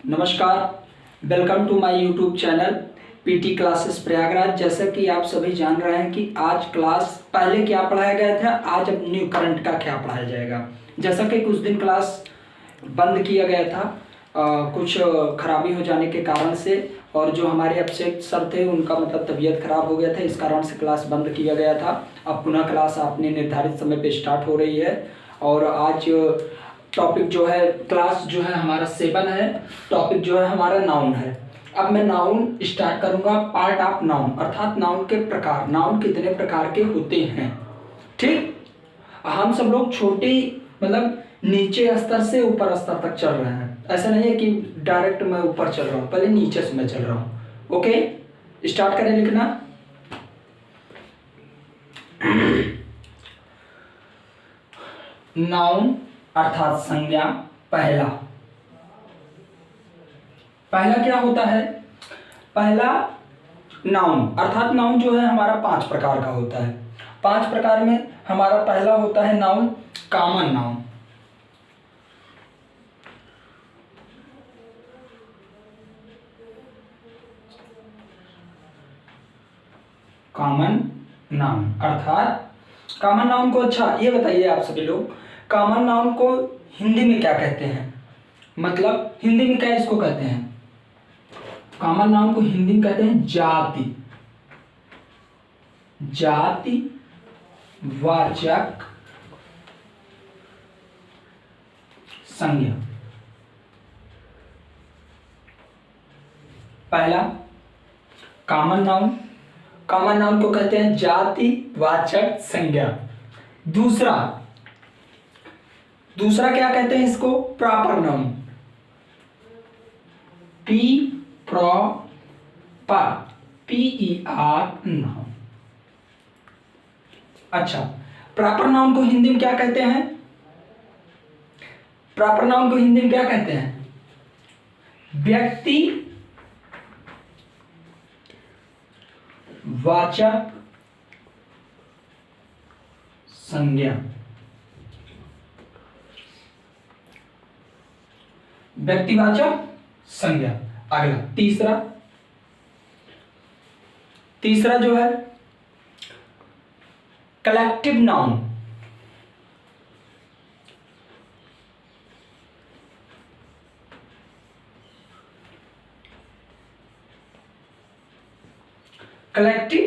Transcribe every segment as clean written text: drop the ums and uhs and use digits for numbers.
नमस्कार, welcome to my YouTube channel PT classes Prayagraj. जैसा कि आप सभी जान रहे हैं कि आज क्लास पहले क्या पढ़ाया गया था, आज अब न्यू करंट का क्या पढ़ाया जाएगा। जैसा कि कुछ दिन क्लास बंद किया गया था कुछ खराबी हो जाने के कारण से, और जो हमारे अभिषेक सर थे उनका मतलब तबीयत खराब हो गया था, इस कारण से क्लास बंद किया गया था। अब पुनः क्लास अपने निर्धारित समय पे स्टार्ट हो रही है और आज टॉपिक जो है क्लास जो है हमारा 7 है। टॉपिक जो है हमारा नाउन है। अब मैं नाउन स्टार्ट करूंगा, पार्ट ऑफ नाउन, अर्थात नाउन के प्रकार, नाउन कितने प्रकार के होते हैं। ठीक, हम सब लोग छोटे मतलब नीचे स्तर से ऊपर स्तर तक चल रहे हैं। ऐसा नहीं है कि डायरेक्ट मैं ऊपर चल रहा हूँ, पहले नीचे से मैं चल रहा हूँ। ओके, स्टार्ट करें लिखना। नाउन अर्थात संज्ञा। पहला क्या होता है? पहला नाउन अर्थात नाउन जो है हमारा 5 प्रकार का होता है। 5 प्रकार में हमारा पहला होता है noun common noun. Common noun अर्थात कॉमन नाउन को, अच्छा ये बताइए आप सभी लोग, कॉमन नाउन को हिंदी में क्या कहते हैं? मतलब हिंदी में क्या इसको कहते हैं? कॉमन नाउन को हिंदी में कहते हैं जाति, जाति वाचक संज्ञा। पहला कॉमन नाउन, कॉमन नाउन को कहते हैं जाति वाचक संज्ञा। दूसरा क्या कहते हैं इसको? Proper noun, PER noun. अच्छा, प्रॉपर नाउन को हिंदी में क्या कहते हैं? प्रॉपर नाउन को हिंदी में क्या कहते हैं? व्यक्ति वाचक संज्ञा। व्यक्तिवाचक संज्ञा। अगला तीसरा जो है कलेक्टिव नाउन। कलेक्टिव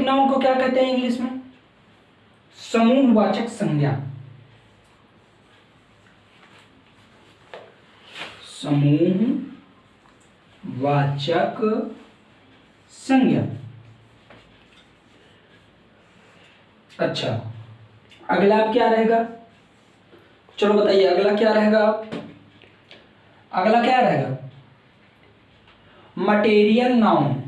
नाउन को क्या कहते हैं इंग्लिश में? समूहवाचक संज्ञा। समूहवाचक संज्ञा। अच्छा, अगला क्या रहेगा? चलो बताइए अगला क्या रहेगा? अगला क्या रहेगा? Material noun.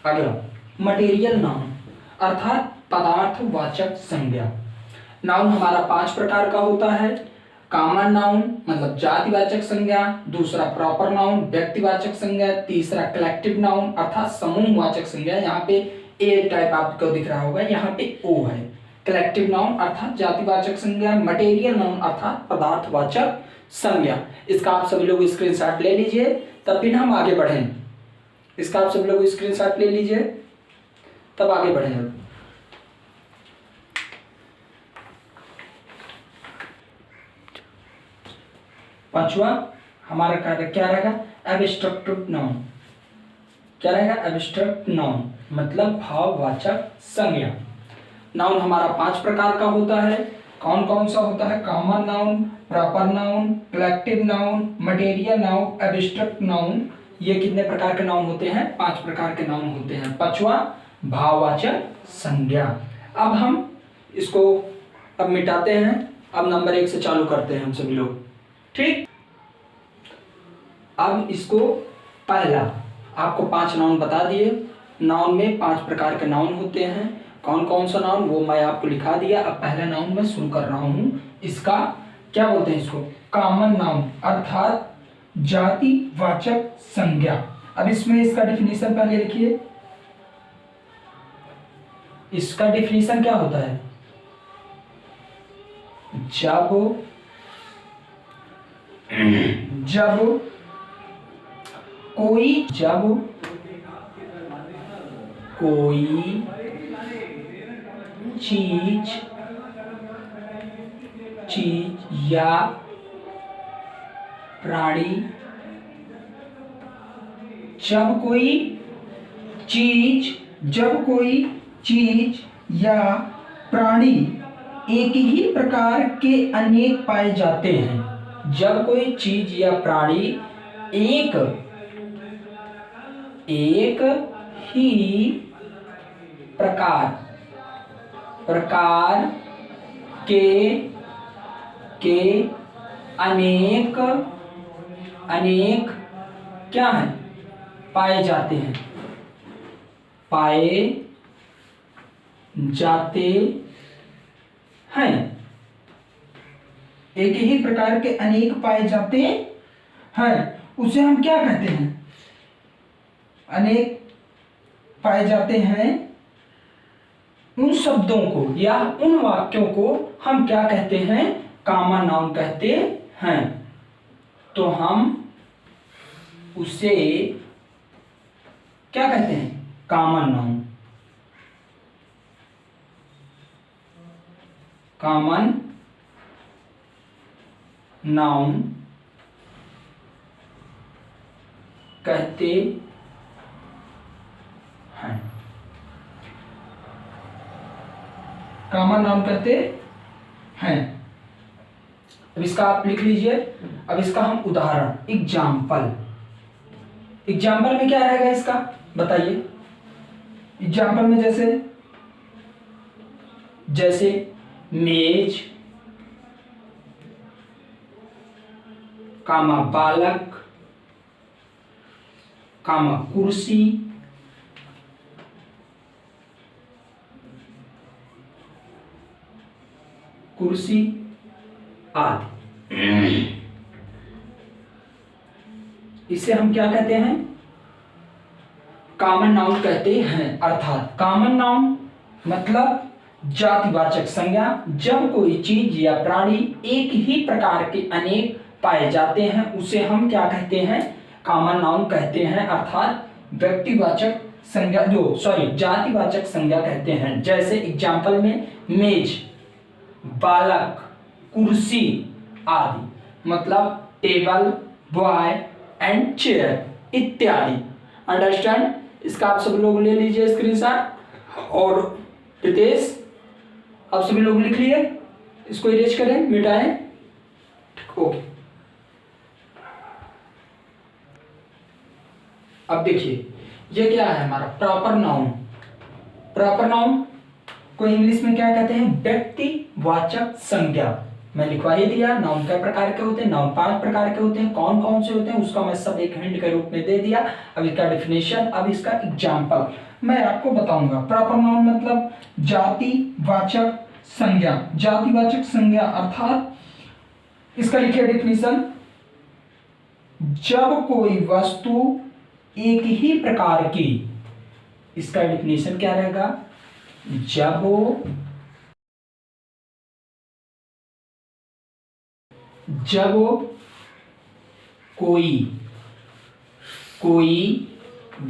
अगला मटेरियल नाउन अर्थात पदार्थवाचक संज्ञा। नाउन हमारा 5 प्रकार का होता है। कॉमन नाउन मतलब जातिवाचक संज्ञा, दूसरा प्रॉपर नाउन व्यक्तिवाचक संज्ञा, तीसरा कलेक्टिव नाउन अर्थात समूहवाचक संज्ञा। यहाँ पे ए टाइप आपको दिख रहा होगा, यहाँ पे ओ है। कलेक्टिव नाउन अर्थात जातिवाचक संज्ञा, मटेरियल नाउन अर्थात पदार्थवाचक संज्ञा। इसका आप सभी लोग स्क्रीनशॉट ले लीजिए, तब फिर हम आगे बढ़ें। इसका आप सभी लोग स्क्रीनशॉट ले लीजिए, तब आगे बढ़ें। पांचवा हमारा कार्य क्या रहेगा? Abstract noun. क्या रहेगा? एब्स्ट्रैक्ट नाउन मतलब भाववाचक संज्ञा। नाउन हमारा 5 प्रकार का होता है। कौन कौन सा होता है? Common noun, proper noun, collective noun, material noun, abstract noun. ये कितने प्रकार के नाउन होते हैं? 5 प्रकार के नाउन होते हैं। पांचवा भाववाचक संज्ञा। अब हम इसको अब मिटाते हैं। अब नंबर 1 से चालू करते हैं हम सभी लोग। ठीक, अब इसको पहला आपको 5 नाउन बता दिए। नाउन में 5 प्रकार के नाउन होते हैं। कौन कौन सा नाउन वो मैं आपको लिखा दिया। अब पहला नाउन मैं शुरू कर रहा हूं। इसका क्या बोलते हैं? इसको कॉमन नाउन अर्थात जातिवाचक संज्ञा अब इसमें इसका डिफिनीशन पहले लिखिए। इसका डिफिनीशन क्या होता है? जब कोई चीज या प्राणी, जब कोई चीज या प्राणी एक ही प्रकार के अनेक पाए जाते हैं। जब कोई चीज या प्राणी एक ही प्रकार के अनेक क्या है? पाए जाते हैं। एक ही प्रकार के अनेक पाए जाते हैं, उसे हम क्या कहते हैं? अनेक पाए जाते हैं। उन शब्दों को या उन वाक्यों को हम क्या कहते हैं? कॉमन नाउन कहते हैं। तो हम उसे क्या कहते हैं? कॉमन नाउन कहते हैं। कॉमन नाउन कहते हैं। अब इसका आप लिख लीजिए। अब इसका हम उदाहरण एग्जाम्पल में क्या रहेगा इसका बताइए। एग्जाम्पल में जैसे मेज, कामा बालक, कामा कुर्सी, आदि। इसे हम क्या कहते हैं? कॉमन नाउन कहते हैं। अर्थात कॉमन नाउन मतलब जातिवाचक संज्ञा। जब कोई चीज या प्राणी एक ही प्रकार के अनेक पाए जाते हैं उसे हम क्या कहते हैं? कॉमन नाउन कहते हैं। अर्थात व्यक्तिवाचक संज्ञा जातिवाचक संज्ञा कहते हैं। जैसे एग्जाम्पल में मेज, बालक, कुर्सी आदि, मतलब टेबल, बॉय एंड चेयर इत्यादि। अंडरस्टैंड? इसका आप सब लोग ले लीजिए स्क्रीनशॉट। और रितेश आप सभी लोग लिख लिए, इसको इरेज करें, मिटाएं। ओके। अब देखिए ये क्या है हमारा प्रॉपर नाउन को इंग्लिश में क्या कहते हैं? व्यक्तिवाचक संज्ञा। मैं लिखवा ही दिया। नाउन कई प्रकार के होते हैं? नाउन 5 प्रकार के होते हैं। कौन कौन से होते हैं उसका मैं सब एक हिंट के रूप में दे दिया। अब इसका डिफिनेशन, अब इसका एग्जाम्पल मैं आपको बताऊंगा। प्रॉपर नाउन मतलब जातिवाचक संज्ञा अर्थात इसका लिखिए डिफिनेशन। जब कोई वस्तु एक ही प्रकार की, इसका डिफिनेशन क्या रहेगा? जब कोई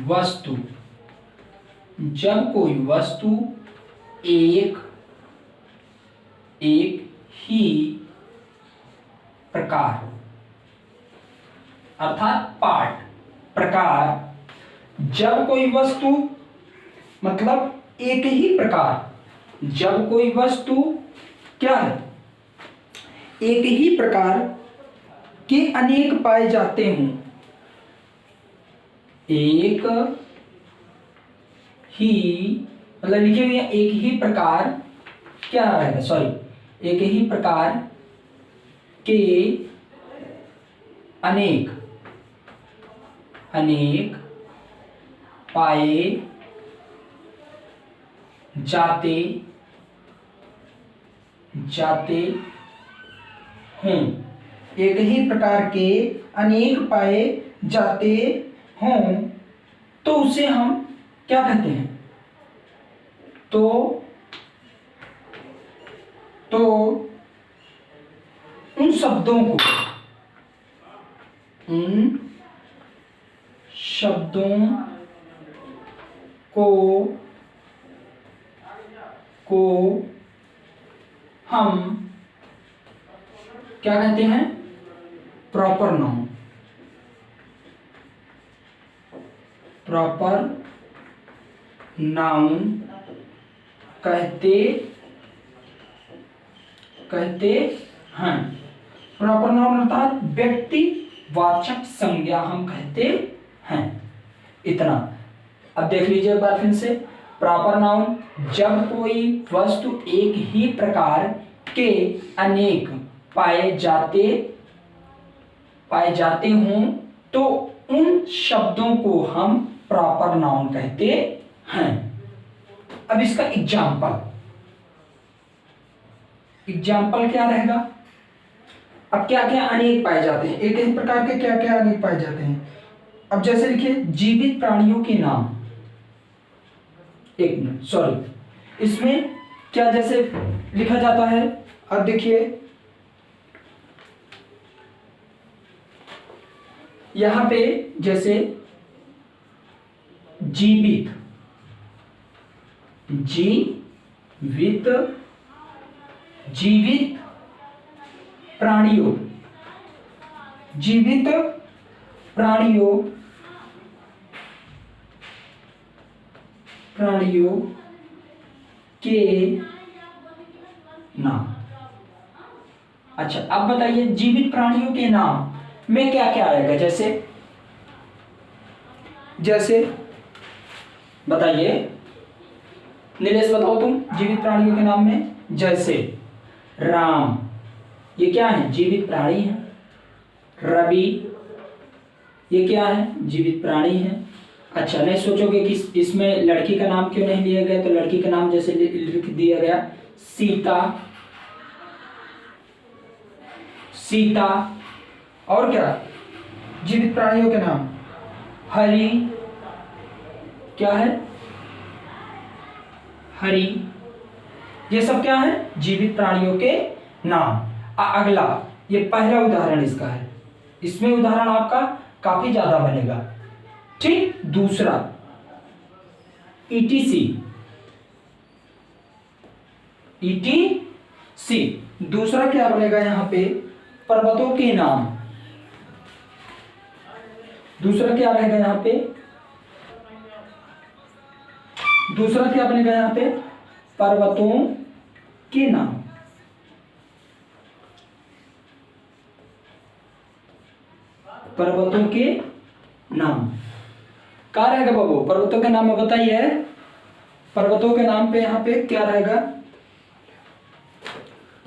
वस्तु एक ही प्रकार अर्थात पार्ट प्रकार। जब कोई वस्तु मतलब एक ही प्रकार। जब कोई वस्तु क्या है? एक ही प्रकार के अनेक पाए जाते हों। एक ही मतलब लिखे हुए एक ही प्रकार क्या रहेगा? एक ही प्रकार के अनेक पाए जाते हों। एक ही प्रकार के अनेक पाए जाते हों तो उसे हम क्या कहते हैं? तो उन शब्दों को हम क्या कहते हैं? Proper noun. प्रॉपर नाउन कहते हैं। प्रॉपर नाउन अर्थात व्यक्तिवाचक संज्ञा हम कहते हैं। इतना। अब देख लीजिए एक बार फिर से। प्रॉपर नाउन जब कोई वस्तु एक ही प्रकार के अनेक पाए जाते हों तो उन शब्दों को हम प्रॉपर नाउन कहते हैं। अब इसका एग्जाम्पल क्या रहेगा? अब क्या क्या अनेक पाए जाते हैं, एक ही प्रकार के क्या क्या अनेक पाए जाते हैं। अब जैसे लिखिए जीवित प्राणियों के नाम। एक मिनट, सॉरी, इसमें क्या जैसे लिखा जाता है? अब देखिए यहां पे जैसे जीवित प्राणियों के नाम। अच्छा, अब बताइए जीवित प्राणियों के नाम में क्या क्या आएगा? जैसे बताइए नीलेश, बताओ तुम जीवित प्राणियों के नाम में। जैसे राम, ये क्या है? जीवित प्राणी है। रवि, ये क्या है? जीवित प्राणी है। अच्छा, नहीं सोचोगे कि इसमें लड़की का नाम क्यों नहीं लिया गया? तो लड़की का नाम जैसे लिख दिया गया सीता। और क्या जीवित प्राणियों के नाम? हरि, क्या है? हरि। ये सब क्या है? जीवित प्राणियों के नाम। अगला, ये पहला उदाहरण इसका है। इसमें उदाहरण आपका काफी ज्यादा बनेगा। ठीक। दूसरा ETC। दूसरा क्या बनेगा यहां पे? पर्वतों के नाम। दूसरा क्या रहेगा यहां पे? दूसरा क्या बनेगा यहां पे? पर्वतों के नाम। पर्वतों के नाम क्या रहेगा बाबू? पर्वतों के नाम में बताइए। पर्वतों के नाम पे यहां पे क्या रहेगा?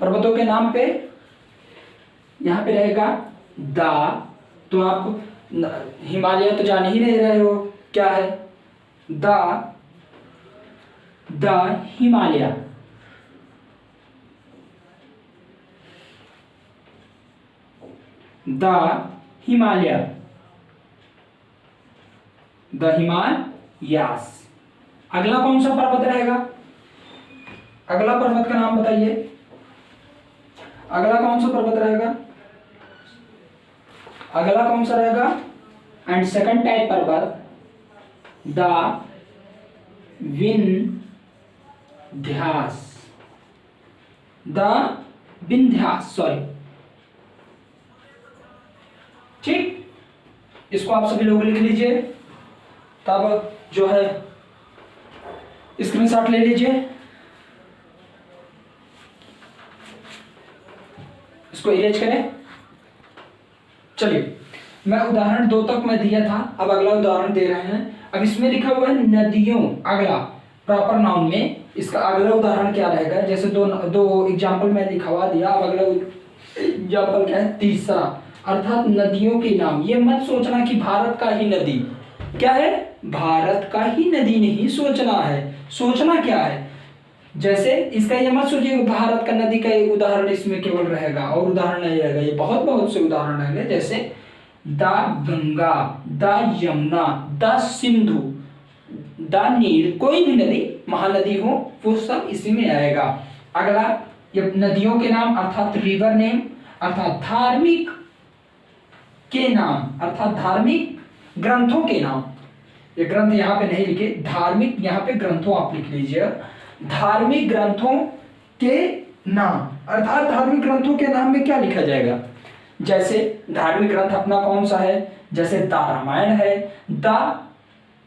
पर्वतों के नाम पे यहां पे रहेगा दा। तो आप हिमालय तो जान ही नहीं रहे हो, क्या है? द हिमालय। द हिमालयास। अगला कौन सा पर्वत रहेगा? अगला पर्वत का नाम बताइए। अगला कौन सा पर्वत रहेगा? अगला कौन सा रहेगा? एंड सेकंड टाइप पर्वत द विंध्यास। सॉरी, ठीक। इसको आप सभी लोग लिख लीजिए, तब जो है स्क्रीनशॉट ले लीजिए। इसको इरेज करें। चलिए, मैं उदाहरण 2 तक मैं दिया था, अब अगला उदाहरण दे रहे हैं। अब इसमें लिखा हुआ है नदियों। अगला प्रॉपर नाउन में इसका अगला उदाहरण क्या रहेगा? जैसे दो एग्जाम्पल मैं लिखवा दिया, अब अगला एग्जाम्पल क्या है? तीसरा, अर्थात नदियों के नाम। ये मत सोचना कि भारत का ही नदी। क्या है? भारत का ही नदी नहीं सोचना है। सोचना क्या है? जैसे इसका ये मत सोचिए भारत का नदी का एक उदाहरण इसमें केवल रहेगा और उदाहरण नहीं रहेगा। ये बहुत बहुत से उदाहरण रहेंगे। जैसे the Ganga, the Yamuna, the Sindhu, the Nile, कोई भी नदी महानदी हो वो सब इसी में आएगा। अगला ये नदियों के नाम अर्थात रिवर नेम, अर्थात धार्मिक के नाम, अर्थात धार्मिक ग्रंथों के नाम। ये ग्रंथ यहाँ पे नहीं लिखे, धार्मिक यहाँ पे ग्रंथों आप लिख लीजिए। धार्मिक ग्रंथों के नाम, अर्थात धार्मिक ग्रंथों के नाम में क्या लिखा जाएगा? जैसे धार्मिक ग्रंथ अपना कौन सा है? जैसे द रामायण है, द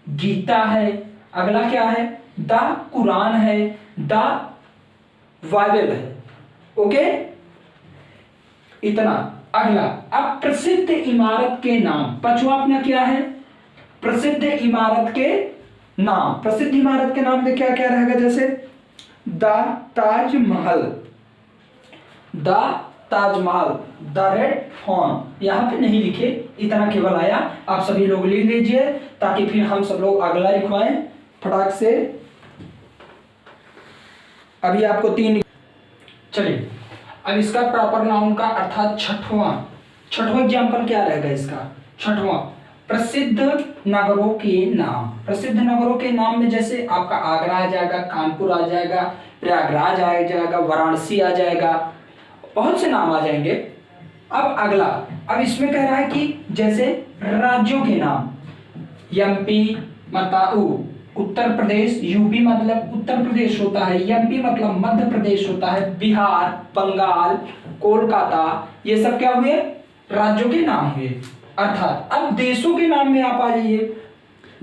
गीता है, अगला क्या है? द कुरान है, द बाइबल है। ओके, इतना। अगला, अब प्रसिद्ध इमारत के नाम, पांचवा अपना क्या है? प्रसिद्ध इमारत के नाम। प्रसिद्ध इमारत के नाम में क्या क्या रहेगा? जैसे the Taj Mahal, the Taj Mahal, the red fort, यहां पे नहीं लिखे, इतना केवल आया। आप सभी लोग लिख लीजिए ताकि फिर हम सब लोग अगला लिखवाएं फटाक से। अभी आपको 3। चलिए, अब इसका प्रॉपर नाउन का अर्थात छठवां एग्जाम्पल क्या रहेगा इसका? छठवां, प्रसिद्ध नगरों के नाम। प्रसिद्ध नगरों के नाम में जैसे आपका आगरा आ जाएगा, कानपुर आ जाएगा, प्रयागराज आ जाएगा, वाराणसी आ जाएगा, बहुत से नाम आ जाएंगे। अब अगला, अब इसमें कह रहा है कि जैसे राज्यों के नाम, एमपी मतलब उत्तर प्रदेश, यूपी मतलब उत्तर प्रदेश होता है, एमपी मतलब मध्य प्रदेश होता है, बिहार, बंगाल, कोलकाता, ये सब क्या हुए? राज्यों के नाम हुए। अर्थात अब देशों के नाम में आप आ जाइए।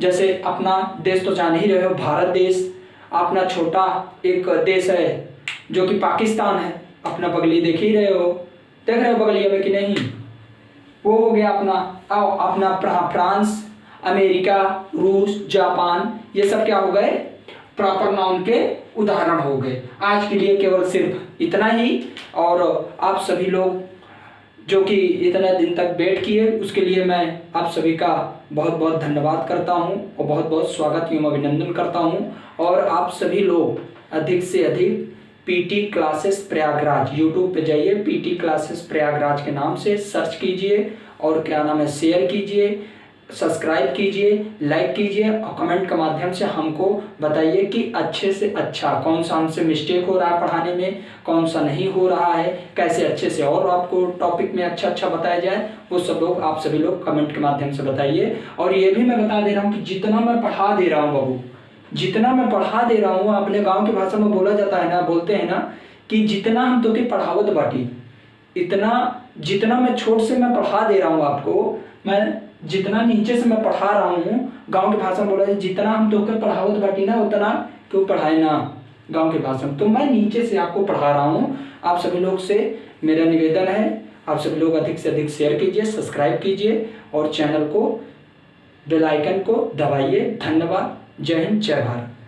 जैसे अपना देश तो जान ही रहे हो, भारत देश। अपना छोटा एक देश है जो कि पाकिस्तान है, अपना बगली देख ही रहे हो, देख रहे हो बगलिया में कि नहीं? वो हो गया अपना। अब अपना फ्रांस, अमेरिका, रूस, जापान, ये सब क्या हो गए? प्रॉपर नाउन के उदाहरण हो गए। आज के लिए केवल सिर्फ इतना ही। और आप सभी लोग जो कि इतने दिन तक वेट किए, उसके लिए मैं आप सभी का बहुत बहुत धन्यवाद करता हूं और बहुत बहुत स्वागत एवं अभिनंदन करता हूं। और आप सभी लोग अधिक से अधिक पीटी क्लासेस प्रयागराज यूट्यूब पे जाइए, पीटी क्लासेस प्रयागराज के नाम से सर्च कीजिए और क्या नाम है, शेयर कीजिए, सब्सक्राइब कीजिए, लाइक कीजिए और कमेंट के माध्यम से हमको बताइए कि अच्छे से अच्छा कौन सा हमसे मिस्टेक हो रहा है पढ़ाने में, कौन सा नहीं हो रहा है, कैसे अच्छे से और आपको टॉपिक में अच्छा बताया जाए, वो सब लोग आप सभी लोग कमेंट के माध्यम से बताइए। और ये भी मैं बता दे रहा हूँ कि जितना मैं पढ़ा दे रहा हूँ बाबू, जितना मैं पढ़ा दे रहा हूँ, अपने गाँव की भाषा में बोला जाता है ना, बोलते हैं ना कि जितना हम तो के पढ़ावत बाटी, इतना जितना मैं छोट से मैं पढ़ा दे रहा हूँ आपको, मैं जितना नीचे से मैं पढ़ा रहा हूँ, गांव की भाषा में बोला जाए, जितना हम तो के पढ़ावत बाटी ना उतना क्यों पढ़ाए ना, गांव की भाषा में। तो मैं नीचे से आपको पढ़ा रहा हूँ। आप सभी लोग से मेरा निवेदन है, आप सभी लोग अधिक से अधिक शेयर कीजिए, सब्सक्राइब कीजिए और चैनल को, बेल आइकन को दबाइए। धन्यवाद। जय हिंद, जय भारत।